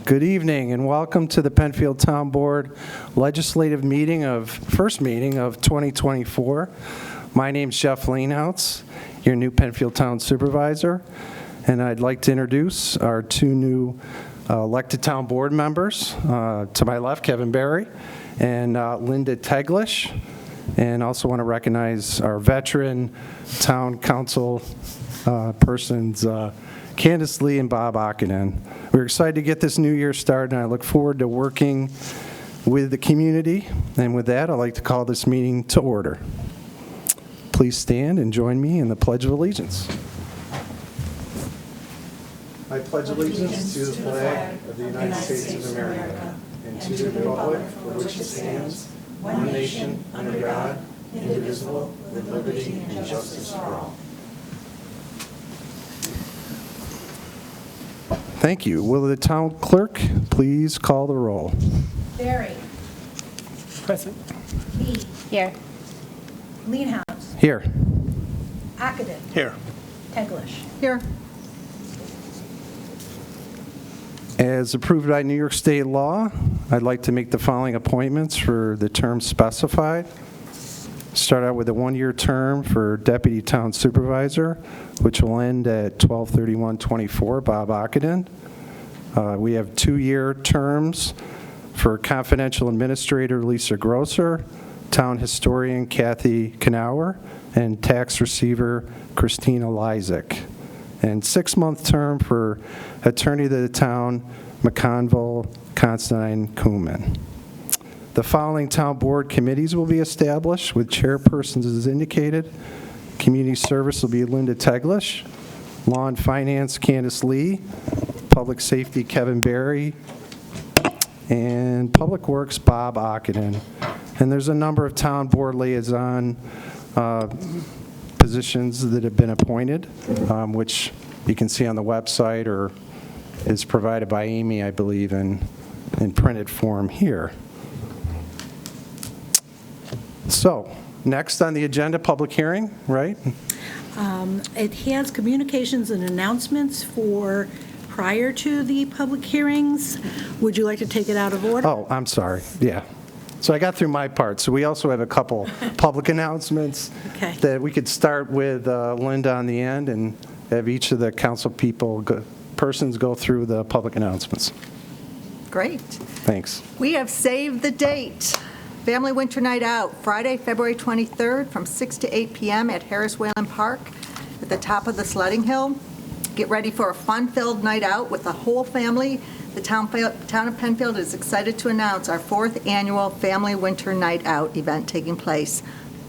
Good evening and welcome to the Penfield Town Board legislative first meeting of 2024. My name's Jeff Leenhouts, your new Penfield Town Supervisor, and I'd like to introduce our two new elected town board members. To my left, Kevin Barry and Linda Teglash, and also want to recognize our veteran town council persons, Candace Lee and Bob Ockenden. We're excited to get this new year started, and I look forward to working with the community. And with that, I'd like to call this meeting to order. Please stand and join me in the Pledge of Allegiance. I pledge allegiance to the flag of the United States of America and to the republic for which it stands, one nation, under God, indivisible, with liberty and justice for all. Thank you. Will the town clerk please call the roll? Barry. Present. Lee. Here. Leenhouts. Here. Ockenden. Here. Teglash. Here. As approved by New York State law, I'd like to make the following appointments for the term specified. Start out with a one-year term for Deputy Town Supervisor, which will end at 12/31/24, Bob Ockenden. We have 2-year terms for Confidential Administrator Lisa Grosser, Town Historian Kathy Knauer, and Tax Receiver Christina Lysick. And 6-month term for Attorney to the Town McConville Constantine Kuhlman. The following town board committees will be established with chairpersons as indicated. Community Service will be Linda Teglash, Law and Finance Candace Lee, Public Safety Kevin Barry, and Public Works Bob Ockenden. And there's a number of town board liaison positions that have been appointed, which you can see on the website or is provided by Amy, I believe, in printed form here. So, next on the agenda, public hearing, right? It has communications and announcements for prior to the public hearings. Would you like to take it out of order? Oh, I'm sorry, yeah. So I got through my part. So we also have a couple public announcements that we could start with Linda on the end and have each of the council persons go through the public announcements. Great. Thanks. We have saved the date. Family Winter Night Out, Friday, February 23rd from 6 to 8 p.m. at Harris Whalen Park at the top of the sledding hill. Get ready for a fun-filled night out with the whole family. The town of Penfield is excited to announce our 4th annual Family Winter Night Out event taking place.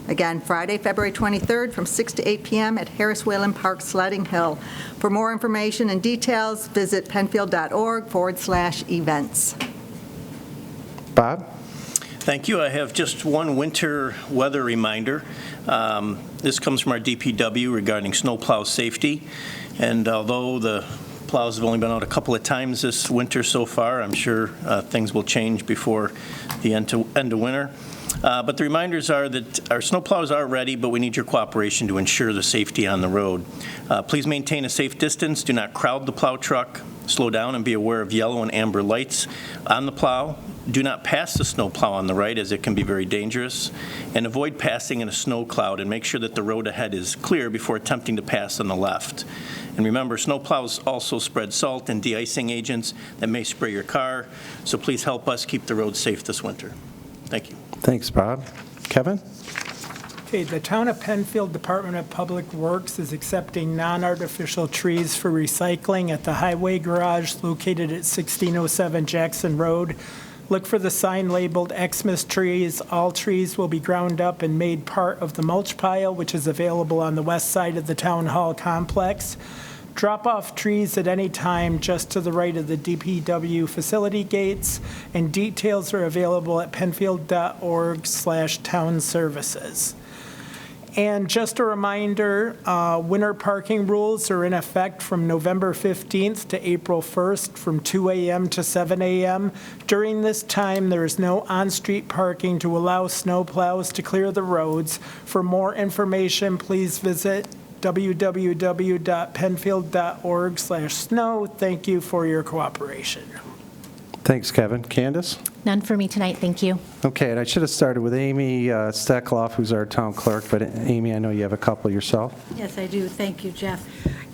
Again, Friday, February 23rd from 6 to 8 p.m. at Harris Whalen Park Sledding Hill. For more information and details, visit penfield.org/events. Bob? Thank you. I have just one winter weather reminder. This comes from our DPW regarding snowplow safety. And although the plows have only been out a couple of times this winter so far, I'm sure things will change before the end of winter. But the reminders are that our snowplows are ready, but we need your cooperation to ensure the safety on the road. Please maintain a safe distance. Do not crowd the plow truck. Slow down and be aware of yellow and amber lights on the plow. Do not pass the snowplow on the right, as it can be very dangerous. And avoid passing in a snow cloud, and make sure that the road ahead is clear before attempting to pass on the left. And remember, snowplows also spread salt and de-icing agents that may spray your car, so please help us keep the roads safe this winter. Thank you. Thanks, Bob. Kevin? Okay, the Town of Penfield Department of Public Works is accepting non-artificial trees for recycling at the highway garage located at 1607 Jackson Road. Look for the sign labeled Xmas trees. All trees will be ground up and made part of the mulch pile, which is available on the west side of the Town Hall complex. Drop off trees at any time just to the right of the DPW facility gates, and details are available at penfield.org/town services. And just a reminder, winter parking rules are in effect from November 15th to April 1st from 2 a.m. to 7 a.m. During this time, there is no on-street parking to allow snowplows to clear the roads. For more information, please visit www.penfield.org/snow. Thank you for your cooperation. Thanks, Kevin. Candace? None for me tonight, thank you. Okay, and I should have started with Amy Steckloff, who's our town clerk, but Amy, I know you have a couple yourself. Yes, I do. Thank you, Jeff.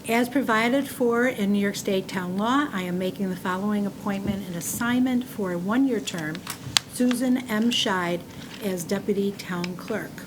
As provided for in New York State town law, I am making the following appointment and assignment for a one-year term, Susan M. Scheid as Deputy Town Clerk.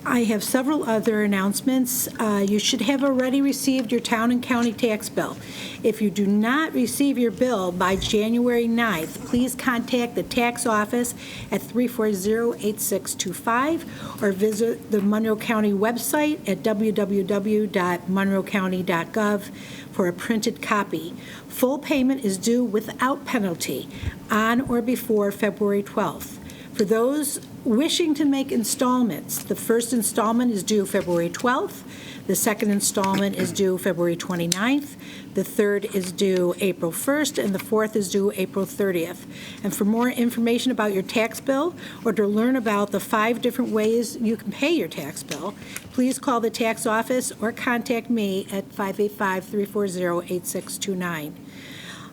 I have several other announcements. You should have already received your town and county tax bill. If you do not receive your bill by January 9th, please contact the tax office at 340-8625 or visit the Monroe County website at www.monroecounty.gov for a printed copy. Full payment is due without penalty on or before February 12th. For those wishing to make installments, the first installment is due February 12th, the second installment is due February 29th, the third is due April 1st, and the fourth is due April 30th. And for more information about your tax bill or to learn about the 5 different ways you can pay your tax bill, please call the tax office or contact me at 585-340-8629.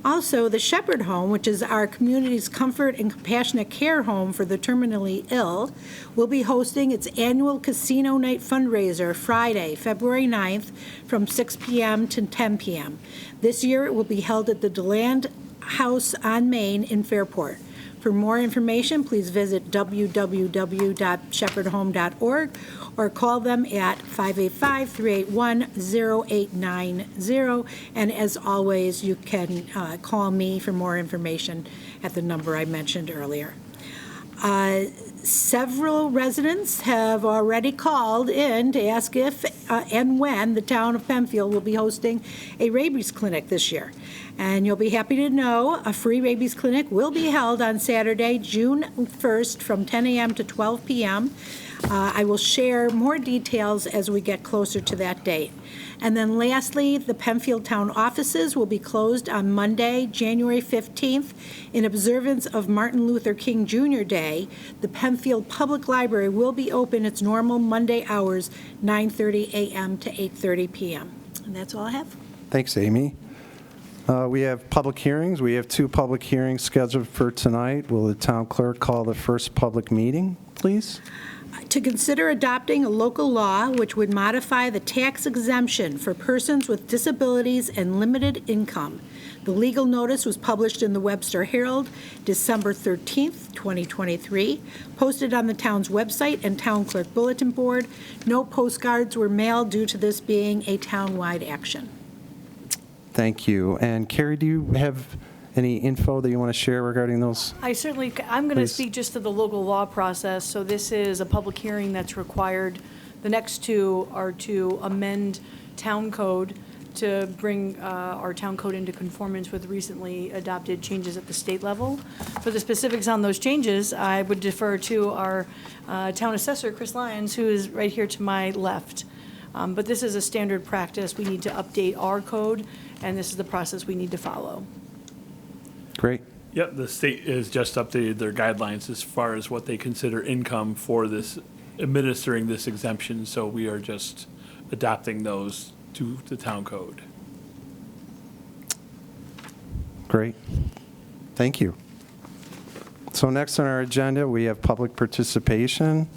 Also, the Shepherd Home, which is our community's comfort and compassionate care home for the terminally ill, will be hosting its annual casino night fundraiser Friday, February 9th from 6 p.m. to 10 p.m. This year, it will be held at the DeLand House on Main in Fairport. For more information, please visit www.shepherdhome.org or call them at 585-381-0890. And as always, you can call me for more information at the number I mentioned earlier. Several residents have already called in to ask if and when the town of Penfield will be hosting a rabies clinic this year. And you'll be happy to know a free rabies clinic will be held on Saturday, June 1st from 10 a.m. to 12 p.m. I will share more details as we get closer to that date. And then lastly, the Penfield Town offices will be closed on Monday, January 15th. In observance of Martin Luther King Jr. Day, the Penfield Public Library will be open its normal Monday hours, 9:30 a.m. to 8:30 p.m. And that's all I have. Thanks, Amy. We have public hearings. We have 2 public hearings scheduled for tonight. Will the town clerk call the first public meeting, please? To consider adopting a local law which would modify the tax exemption for persons with disabilities and limited income. The legal notice was published in the Webster Herald, December 13th, 2023, posted on the town's website and town clerk bulletin board. No postcards were mailed due to this being a town-wide action. Thank you. And Carrie, do you have any info that you want to share regarding those? I'm going to Please. speak just to the local law process. So this is a public hearing that's required. The next 2 are to amend town code to bring our town code into conformance with recently adopted changes at the state level. For the specifics on those changes, I would defer to our town assessor, Chris Lyons, who is right here to my left. But this is a standard practice. We need to update our code, and this is the process we need to follow. Great. Yep, the state has just updated their guidelines as far as what they consider income for this, administering this exemption, so we are just adopting those to the town code. Great. Thank you. So next on our agenda, we have public participation.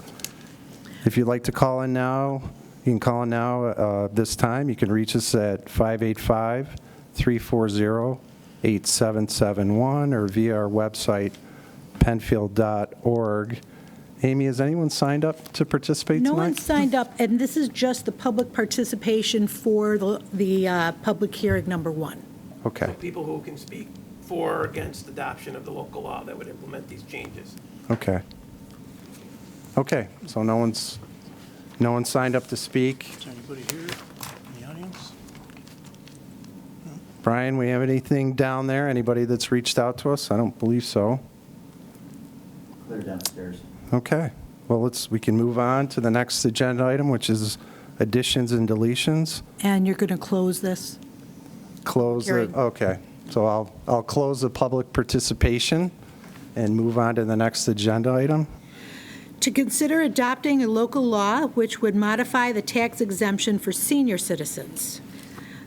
If you'd like to call in now, you can call in now this time. You can reach us at 585-340-8771 or via our website, penfield.org. Amy, has anyone signed up to participate tonight? No one signed up, and this is just the public participation for the public hearing number 1. Okay. People who can speak for or against adoption of the local law that would implement these changes. Okay. Okay, so no one's signed up to speak. Is there anybody here in the audience? Brian, we have anything down there? Anybody that's reached out to us? I don't believe so. Clear downstairs. Okay, well, we can move on to the next agenda item, which is additions and deletions. And you're going to close this? Close it, Hearing. okay. So I'll close the public participation and move on to the next agenda item. To consider adopting a local law which would modify the tax exemption for senior citizens.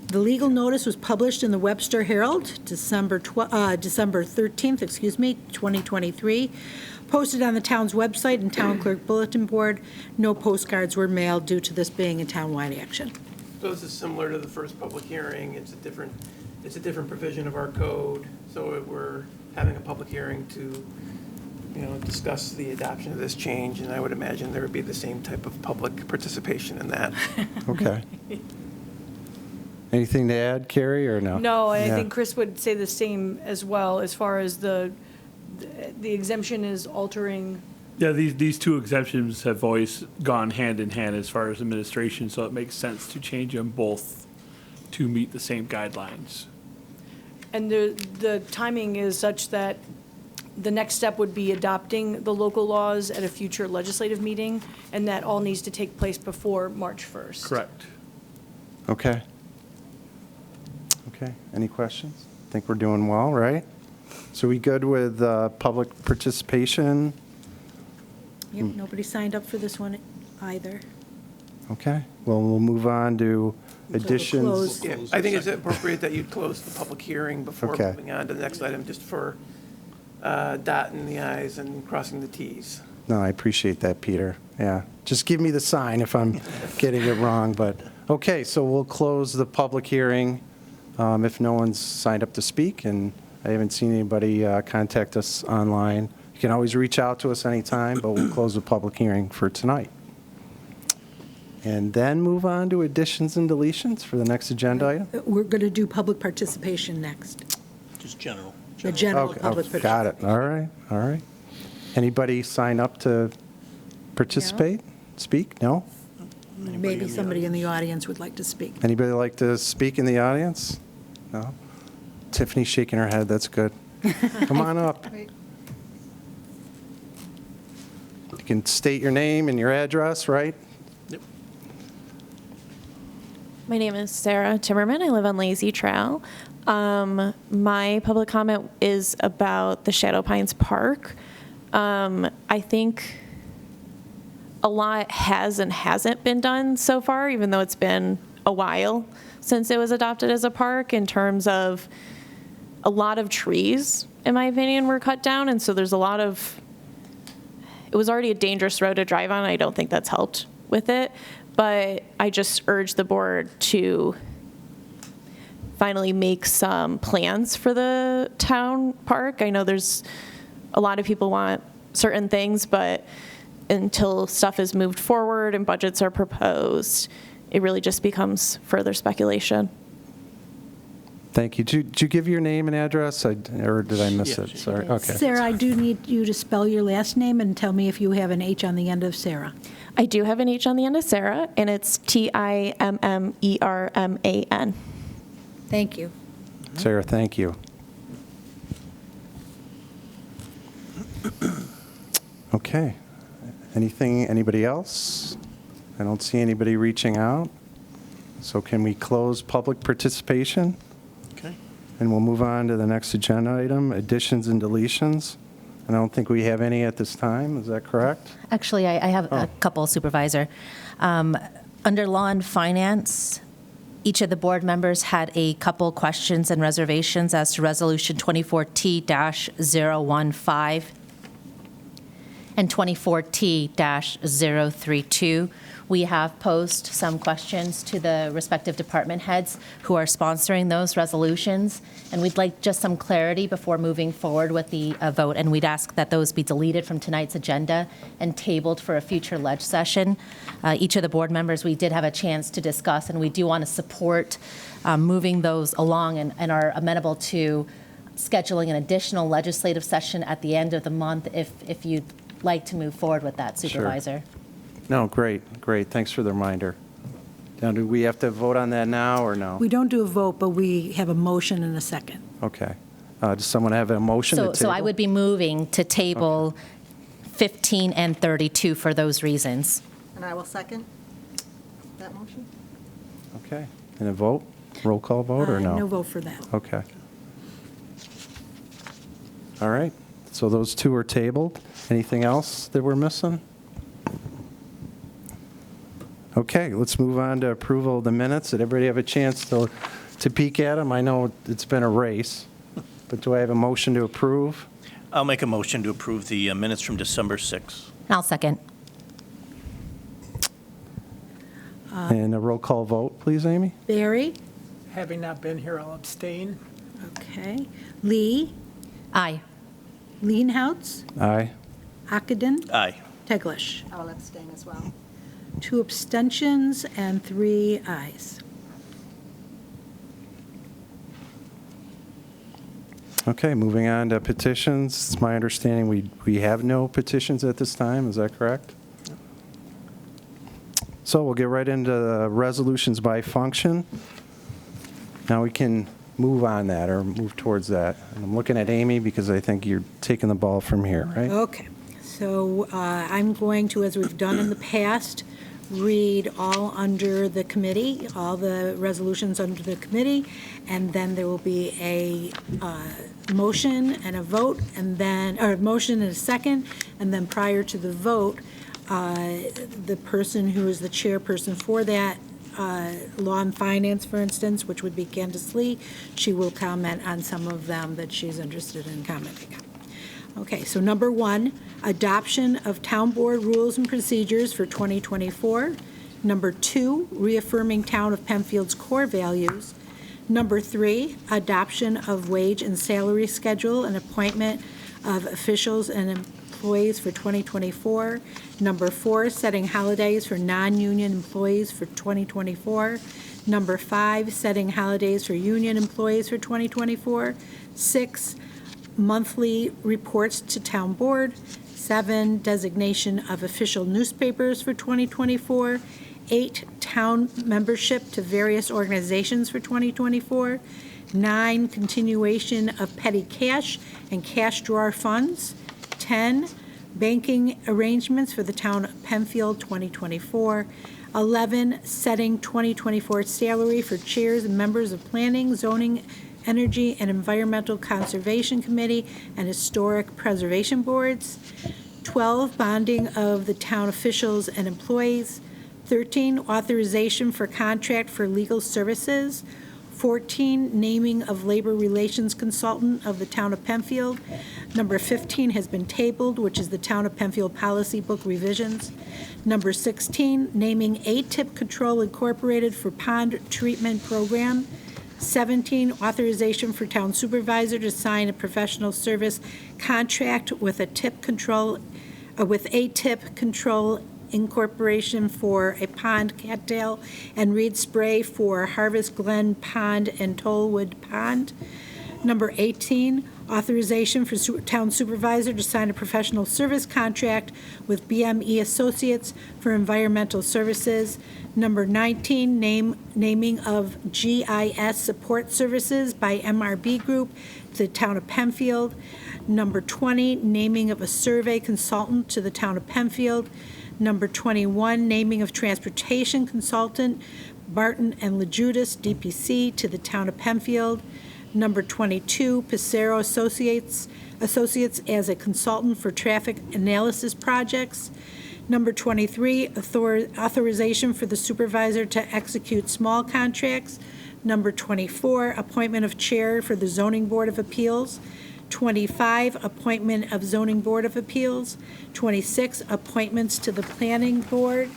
The legal notice was published in the Webster Herald, December 13th, 2023, posted on the town's website and town clerk bulletin board. No postcards were mailed due to this being a townwide action. So this is similar to the first public hearing. It's a different provision of our code. So we're having a public hearing to, discuss the adoption of this change, and I would imagine there would be the same type of public participation in that. Okay. Anything to add, Carrie, or no? No, and I Yeah. think Chris would say the same as well, as far as the exemption is altering. Yeah, these two exemptions have always gone hand in hand as far as administration, so it makes sense to change them both to meet the same guidelines. And the timing is such that the next step would be adopting the local laws at a future legislative meeting, and that all needs to take place before March 1st. Correct. Okay. Okay, any questions? I think we're doing well, right? So we good with public participation? Yep, nobody signed up for this one either. Okay, well, we'll move on to additions. close. Yeah, I think it's appropriate that you'd close the public hearing before Okay. moving on to the next item, just for dotting the i's and crossing the t's. No, I appreciate that, Peter. Yeah, just give me the sign if I'm getting it wrong, but, okay, so we'll close the public hearing if no one's signed up to speak, and I haven't seen anybody contact us online. You can always reach out to us anytime, but we'll close the public hearing for tonight. And then move on to additions and deletions for the next agenda item? We're going to do public participation next. Just general. The general Okay, public participation. got it, all right, all right. Anybody sign up to participate, speak? No? Maybe somebody in the audience would like to speak. Anybody like to speak in the audience? No? Tiffany's shaking her head, that's good. Come on up. You can state your name and your address, right? My name is Sarah Timmerman. I live on Lazy Trail. My public comment is about the Shadow Pines Park. I think a lot has and hasn't been done so far, even though it's been a while since it was adopted as a park, in terms of a lot of trees, in my opinion, were cut down. And so there's a lot of, it was already a dangerous road to drive on. I don't think that's helped with it. But I just urge the board to finally make some plans for the town park. I know there's a lot of people want certain things, but until stuff is moved forward and budgets are proposed, it really just becomes further speculation. Thank you. Did you give your name and address, or did I miss Yeah, it? she Sorry, okay. Sarah, I do need you to spell your last name and tell me if you have an H on the end of Sarah. I do have an H on the end of Sarah, and it's Timmerman. Thank you. Sarah, thank you. Okay. Anybody else? I don't see anybody reaching out. So can we close public participation? Okay. And we'll move on to the next agenda item, additions and deletions. And I don't think we have any at this time. Is that correct? Actually, I have a couple, Supervisor. Under Law and Finance, each of the board members had a couple questions and reservations as to Resolution 24T-015 and 24T-032. We have posed some questions to the respective department heads who are sponsoring those resolutions, and we'd like just some clarity before moving forward with the vote, and we'd ask that those be deleted from tonight's agenda and tabled for a future ledge session. Each of the board members, we did have a chance to discuss, and we do want to support moving those along, and are amenable to scheduling an additional legislative session at the end of the month if you'd like to move forward with that, Supervisor. No, great. Thanks for the reminder. Now, do we have to vote on that now or no? We don't do a vote, but we have a motion and a second. Okay. Does someone have a motion to table? So I would be moving to table 15 and 32 for those reasons. And I will second that motion. Okay. And a vote? Roll call vote or no? No vote for that. Okay. All right. So those two are tabled. Anything else that we're missing? Okay, let's move on to approval of the minutes. Did everybody have a chance to peek at them? I know it's been a race, but do I have a motion to approve? I'll make a motion to approve the minutes from December 6th. I'll second. And a roll call vote, please, Amy? Barry? Having not been here, I'll abstain. Okay. Lee? Aye. Leenhouts? Aye. Ockenden? Aye. Teglash? I will abstain as well. 2 abstentions and 3 ayes. Okay, moving on to petitions. It's my understanding we have no petitions at this time. Is that correct? So we'll get right into the resolutions by function. Now we can move on that or move towards that. And I'm looking at Amy because I think you're taking the ball from here, right? Okay, so I'm going to, as we've done in the past, read all under the committee, all the resolutions under the committee, and then there will be a motion and a vote, and then, or a motion and a second, and then prior to the vote, the person who is the chairperson for that, law and finance, for instance, which would be Candace Lee, she will comment on some of them that she's interested in commenting on. Okay, so number 1, adoption of town board rules and procedures for 2024. Number 2, reaffirming Town of Penfield's core values. Number 3, adoption of wage and salary schedule and appointment of officials and employees for 2024. Number 4, setting holidays for non-union employees for 2024. Number 5, setting holidays for union employees for 2024. 6, monthly reports to town board. 7, designation of official newspapers for 2024. 8, town membership to various organizations for 2024. 9, continuation of petty cash and cash drawer funds. 10, banking arrangements for the town of Penfield 2024. 11, setting 2024 salary for chairs and members of planning, zoning, Energy and Environmental Conservation Committee and Historic Preservation Boards. 12, bonding of the town officials and employees. 13, authorization for contract for legal services. 14, naming of labor relations consultant of the town of Penfield. Number 15 has been tabled, which is the Town of Penfield Policy Book revisions. Number 16, naming ATIP Control Incorporated for Pond Treatment Program. 17, authorization for town supervisor to sign a professional service contract with ATIP Control Incorporation for a pond cattail and reed spray for Harvest Glen Pond and Tollwood Pond. Number 18, authorization for town supervisor to sign a professional service contract with BME Associates for environmental services. Number 19, naming of GIS support services by MRB Group to the town of Penfield. Number 20, naming of a survey consultant to the town of Penfield. Number 21, naming of transportation consultant Barton and LeJudas, DPC, to the town of Penfield. Number 22, Pissarro Associates as a consultant for traffic analysis projects. Number 23, authorization for the supervisor to execute small contracts. Number 24, appointment of chair for the Zoning Board of Appeals. 25, appointment of Zoning Board of Appeals. 26, appointments to the Planning Board.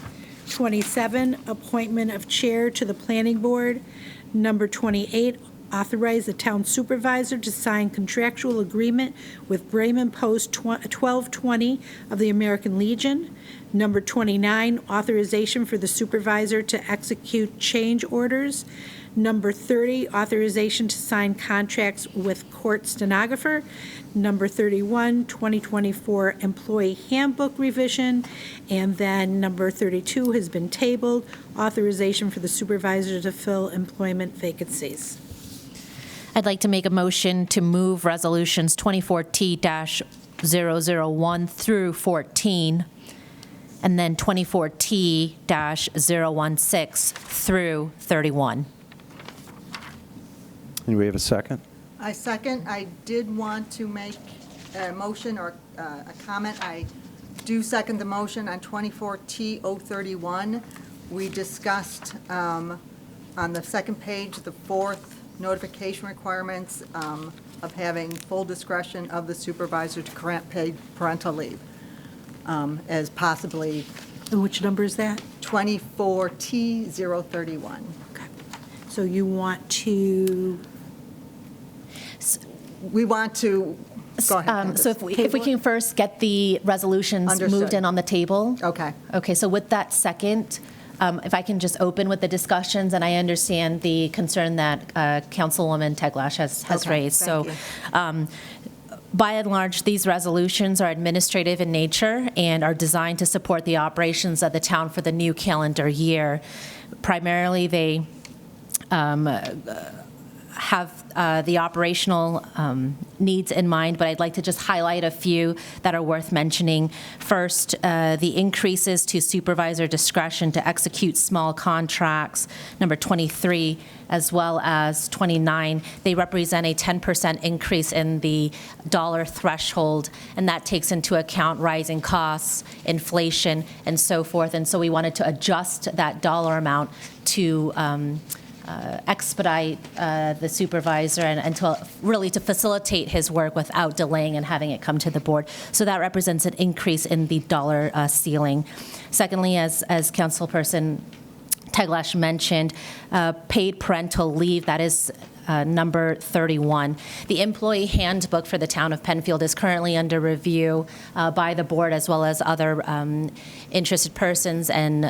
27, appointment of chair to the Planning Board. Number 28, authorize the town supervisor to sign contractual agreement with Bremen Post 1220 of the American Legion. Number 29, authorization for the supervisor to execute change orders. Number 30, authorization to sign contracts with court stenographer. Number 31, 2024 employee handbook revision. And then number 32 has been tabled, authorization for the supervisor to fill employment vacancies. I'd like to make a motion to move resolutions 24T-001 through 14, and then 24T-016 through 31. And we have a second? I second. I did want to make a motion or a comment. I do second the motion on 24T-031, we discussed on the second page, the fourth notification requirements of having full discretion of the supervisor to grant paid parental leave as possibly And which number is that? 24T031. Okay. So you want to, We want to, go ahead. So if we can first get the resolutions moved Understood. in on the table. Okay. Okay, so with that second, if I can just open with the discussions, and I understand the concern that Councilwoman Teglash has Okay, raised. thank So you. by and large, these resolutions are administrative in nature and are designed to support the operations of the town for the new calendar year. Primarily, they have the operational needs in mind, but I'd like to just highlight a few that are worth mentioning. First, the increases to supervisor discretion to execute small contracts, number 23, as well as 29. They represent a 10% increase in the dollar threshold, and that takes into account rising costs, inflation, and so forth. And so we wanted to adjust that dollar amount to expedite the supervisor and to really to facilitate his work without delaying and having it come to the board. So that represents an increase in the dollar ceiling. Secondly, as Councilperson Teglash mentioned, paid parental leave, that is number 31. The employee handbook for the town of Penfield is currently under review by the board as well as other interested persons and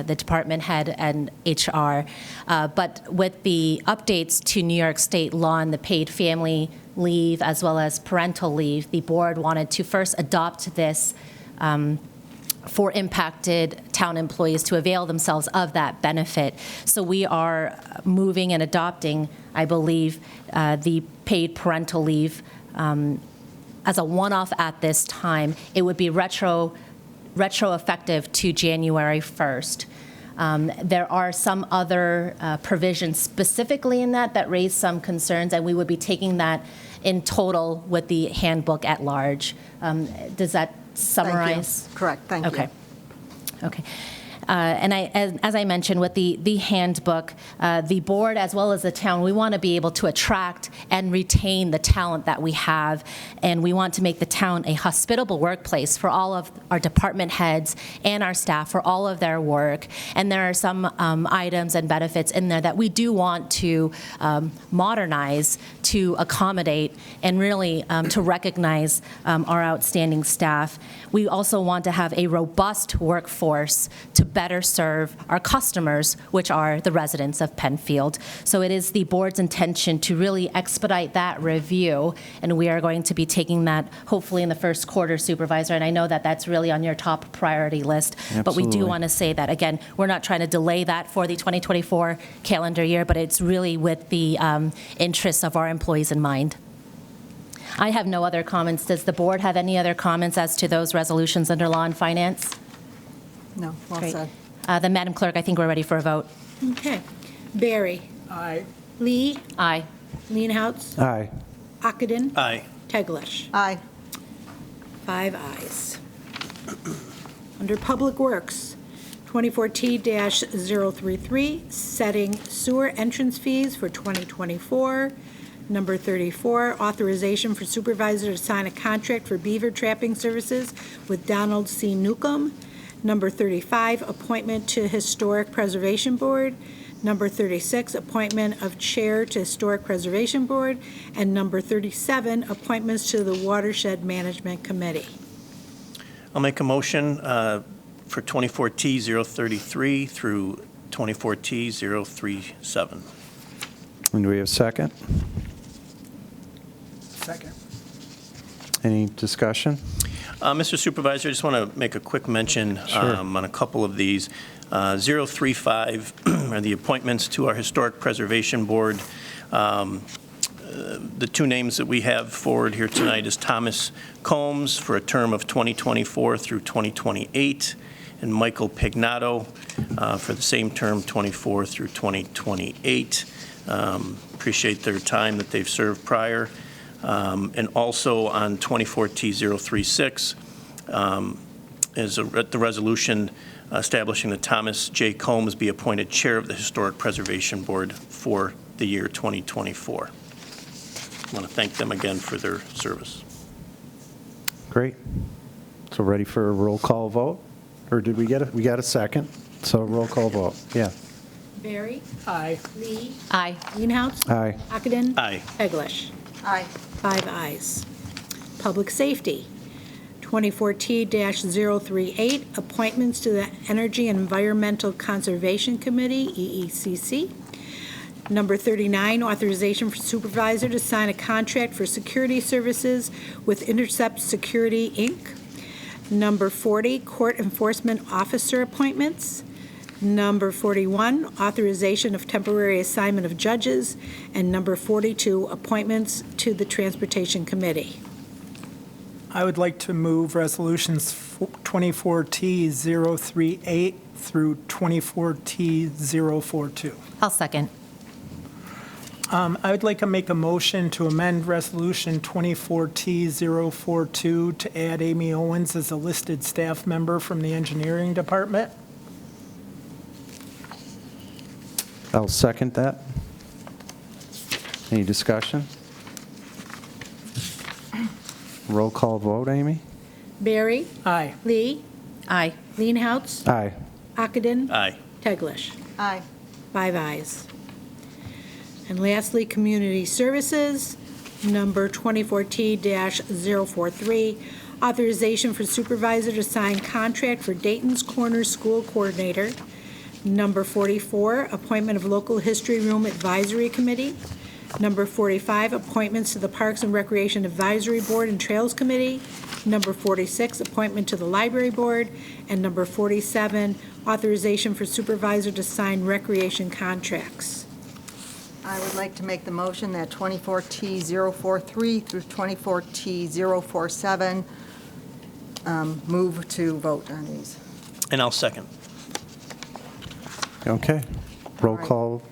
the department head and HR. But with the updates to New York State law and the paid family leave as well as parental leave, the board wanted to first adopt this for impacted town employees to avail themselves of that benefit. So we are moving and adopting, I believe, the paid parental leave as a one-off at this time. It would be retroeffective to January 1st. There are some other provisions specifically in that raise some concerns, and we would be taking that in total with the handbook at large. Does that summarize? Thank you. Correct, thank you. Okay. And as I mentioned, with the handbook, the board as well as the town, we want to be able to attract and retain the talent that we have, and we want to make the town a hospitable workplace for all of our department heads and our staff for all of their work. And there are some items and benefits in there that we do want to modernize to accommodate and really to recognize our outstanding staff. We also want to have a robust workforce to better serve our customers, which are the residents of Penfield. So it is the board's intention to really expedite that review, and we are going to be taking that hopefully in the first quarter, Supervisor, and I know that that's really on your top priority list. Absolutely. But we do want to say that, again, we're not trying to delay that for the 2024 calendar year, but it's really with the interests of our employees in mind. I have no other comments. Does the board have any other comments as to those resolutions under law and finance? No, well Great. said. Then, Madam Clerk, I think we're ready for a vote. okay. Barry. Aye. Lee. Aye. Leenhouts. Aye. Ockenden. Aye. Teglash. Aye. 5 ayes. Under Public Works, 24T-033, setting sewer entrance fees for 2024. Number 34, authorization for supervisor to sign a contract for beaver trapping services with Donald C. Newcomb. Number 35, appointment to Historic Preservation Board. Number 36, appointment of chair to Historic Preservation Board. And number 37, appointments to the Watershed Management Committee. I'll make a motion for 24T033 through 24T037. And do we have a second? Second. Any discussion? Mr. Supervisor, I just want to make a quick mention Sure. on a couple of these. 035 are the appointments to our Historic Preservation Board. The two names that we have forward here tonight is Thomas Combs for a term of 2024 through 2028, and Michael Pignato for the same term, 24 through 2028. Appreciate their time that they've served prior. And also on 24T036 is the resolution establishing that Thomas J. Combs be appointed Chair of the Historic Preservation Board for the year 2024. I want to thank them again for their service. Great. So ready for a roll call vote? Or did we get we got a second? So roll call vote. Yeah. Barry? Aye. Lee? Aye. Leenhouts? Aye. Ockenden? Aye. Teglash? Aye. 5 ayes. Public Safety, 24T-038, appointments to the Energy and Environmental Conservation Committee, EECC. Number 39, authorization for supervisor to sign a contract for security services with Intercept Security, Inc. Number 40, court enforcement officer appointments. Number 41, authorization of temporary assignment of judges. And number 42, appointments to the Transportation Committee. I would like to move resolutions 24T038 through 24T042. I'll second. I would like to make a motion to amend Resolution 24T042 to add Amy Owens as a listed staff member from the Engineering Department. I'll second that. Any discussion? Roll call vote, Amy? Barry? Aye. Lee? Aye. Leenhouts? Aye. Ockenden? Aye. Teglash? Aye. 5 ayes. And lastly, Community Services, number 24T-043, authorization for supervisor to sign contract for Dayton's Corner School Coordinator. Number 44, appointment of Local History Room Advisory Committee. Number 45, appointments to the Parks and Recreation Advisory Board and Trails Committee. Number 46, appointment to the Library Board. And number 47, authorization for supervisor to sign recreation contracts. I would like to make the motion that 24T043 through 24T047 move to vote on these. And I'll second. Okay. Roll All right. call.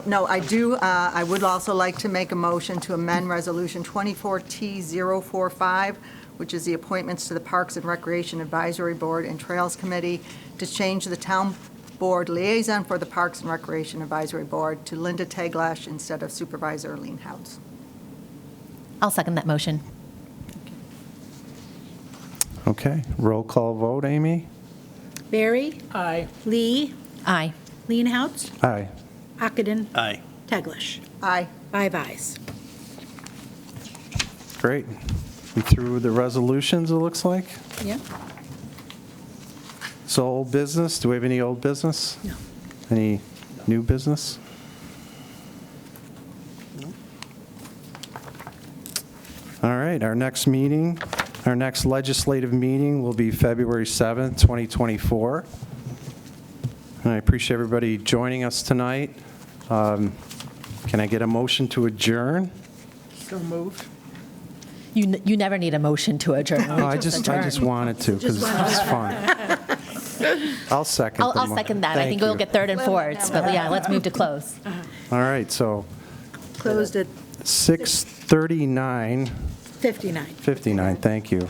No, I would also like to make a motion to amend Resolution 24T045, which is the appointments to the Parks and Recreation Advisory Board and Trails Committee, to change the Town Board Liaison for the Parks and Recreation Advisory Board to Linda Teglash instead of Supervisor Leenhouts. I'll second that motion. Okay. Roll call vote, Amy? Barry? Aye. Lee? Aye. Leenhouts? Aye. Ockenden? Aye. Teglash? Aye. 5 ayes. Great. We through the resolutions, it looks like. Yeah? So old business, do we have any old business? No. Any new business? All right, our next legislative meeting will be February 7th, 2024. And I appreciate everybody joining us tonight. Can I get a motion to adjourn? So moved. You never need a motion to adjourn. Oh, I just wanted to because it's fun. I'll second. I'll second that. I think we'll get third and fourths, but yeah, let's move to close. All right, so Closed at 6:39. 59. 59, thank you.